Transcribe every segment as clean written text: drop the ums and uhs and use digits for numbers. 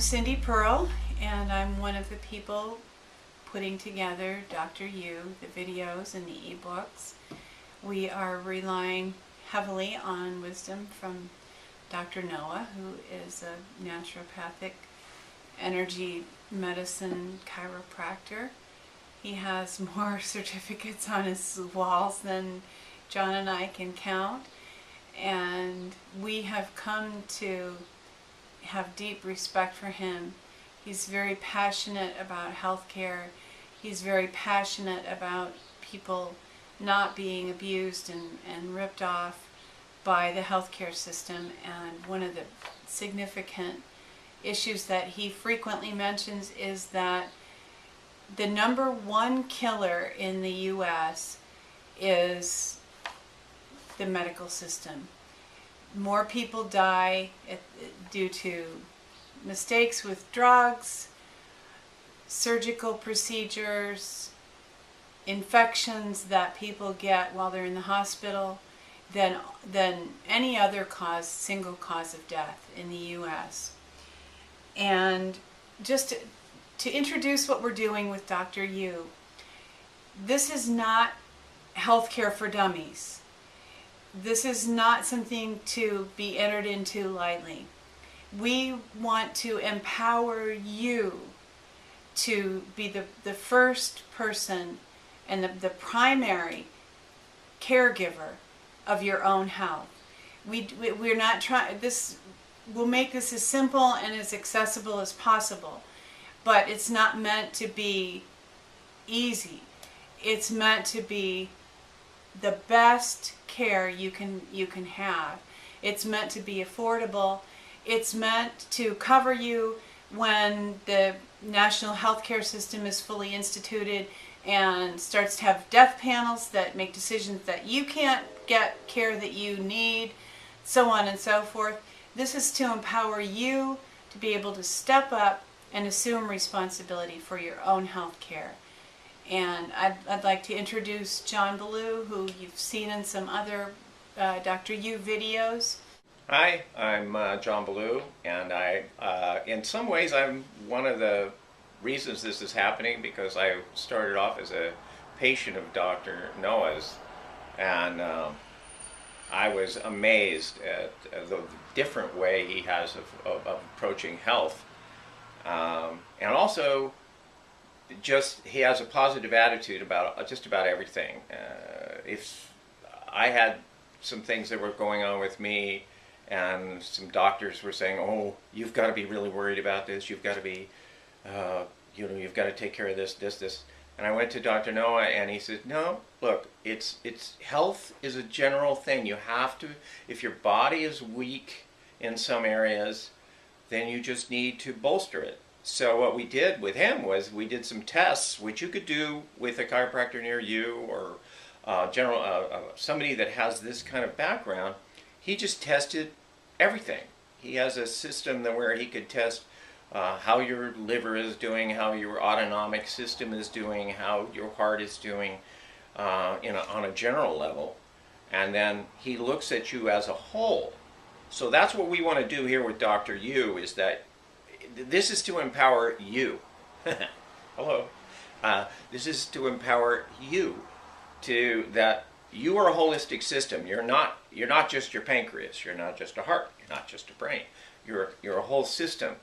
Cindy Pearl, and I'm one of the people putting together Dr. U, the videos and the ebooks. We are relying heavily on wisdom from Dr. Noah, who is a naturopathic energy medicine chiropractor. He has more certificates on his walls than John and I can count, and we have come to have deep respect for him. He's very passionate about healthcare. He's very passionate about people not being abused and ripped off by the healthcare system. And one of the significant issues that he frequently mentions is that the number one killer in the U.S. is the medical system. More people die due to mistakes with drugs, surgical procedures, infections that people get while they're in the hospital than any other single cause of death in the U.S. And just to introduce what we're doing with Dr. U, this is not healthcare for dummies. This is not something to be entered into lightly. We want to empower you to be the first person and the primary caregiver of your own health. We're not trying, we'll make this as simple and as accessible as possible, but it's not meant to be easy. It's meant to be the best care you can have. It's meant to be affordable. It's meant to cover you when the national healthcare system is fully instituted and starts to have death panels that make decisions that you can't get care that you need, so on and so forth. This is to empower you to be able to step up and assume responsibility for your own health care. And I'd like to introduce John Ballou, who you've seen in some other Dr. U videos. Hi, I'm John Ballou, and in some ways I'm one of the reasons this is happening, because I started off as a patient of Dr. Noah's, and I was amazed at the different way he has of approaching health, and also just he has a positive attitude about just about everything. If I had some things that were going on with me, and some doctors were saying, "Oh, you've got to be really worried about this. You've got to be, you've got to take care of this." And I went to Dr. Noah, and he said, "No, look, it's health is a general thing. You have to, if your body is weak in some areas, then you just need to bolster it." So what we did with him was we did some tests, which you could do with a chiropractor near you, or somebody that has this kind of background. He just tested everything. He has a system where he could test how your liver is doing, how your autonomic system is doing, how your heart is doing on a general level. And then he looks at you as a whole. So that's what we want to do here with Dr. U, is that this is to empower you. Hello. This is to empower you that you are a holistic system. You're not just your pancreas. You're not just a heart. You're not just a brain. You're a whole system.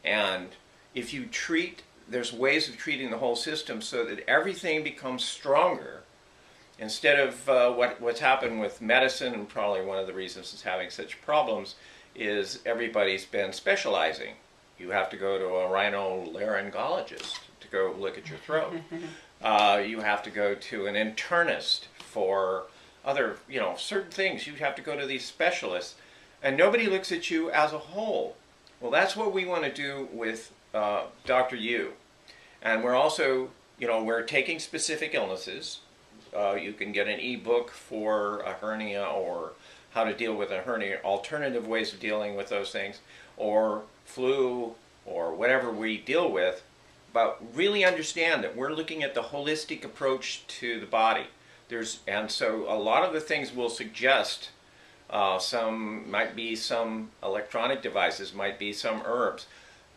And if you there's ways of treating the whole system so that everything becomes stronger, instead of what's happened with medicine, and probably one of the reasons it's having such problems is everybody's been specializing. You have to go to a rhinolaryngologist to go look at your throat. You have to go to an internist for other, certain things. You have to go to these specialists, and nobody looks at you as a whole. Well, that's what we want to do with Dr. U. And we're also, we're taking specific illnesses. You can get an ebook for a hernia, or how to deal with a hernia, alternative ways of dealing with those things, or flu, or whatever we deal with. But really understand that we're looking at the holistic approach to the body. And so a lot of the things we'll suggest, some might be some electronic devices, might be some herbs.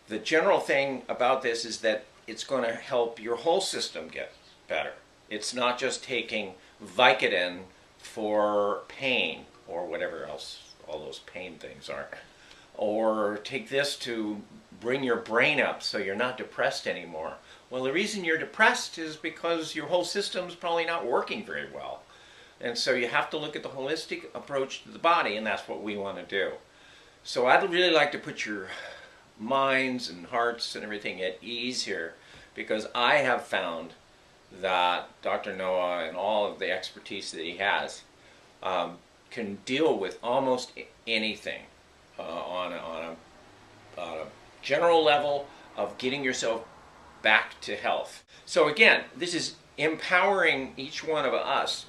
The general thing about this is that it's going to help your whole system get better. It's not just taking Vicodin for pain or whatever else all those pain things are. Or take this to bring your brain up so you're not depressed anymore. Well, the reason you're depressed is because your whole system's probably not working very well. And so you have to look at the holistic approach to the body, and that's what we want to do. So I'd really like to put your minds and hearts and everything at ease here, because I have found that Dr. Noah and all of the expertise that he has can deal with almost anything on a general level of getting yourself back to health. So again, this is empowering each one of us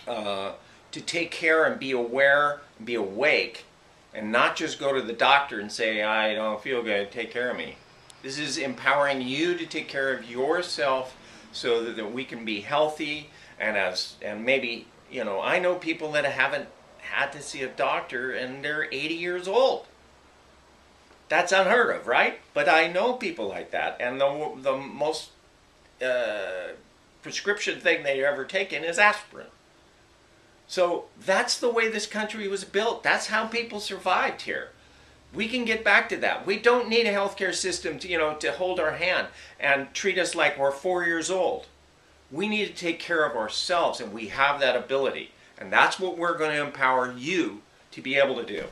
to take care and be aware and be awake, and not just go to the doctor and say, I don't feel good, take care of me. This is empowering you to take care of yourself so that we can be healthy, and maybe, you know, I know people that haven't had to see a doctor and they're 80 years old. That's unheard of, right? But I know people like that, and the most prescription thing they've ever taken is aspirin. So that's the way this country was built. That's how people survived here. We can get back to that. We don't need a healthcare system to, you know, to hold our hand and treat us like we're 4 years old. We need to take care of ourselves, and we have that ability. And that's what we're going to empower you to be able to do.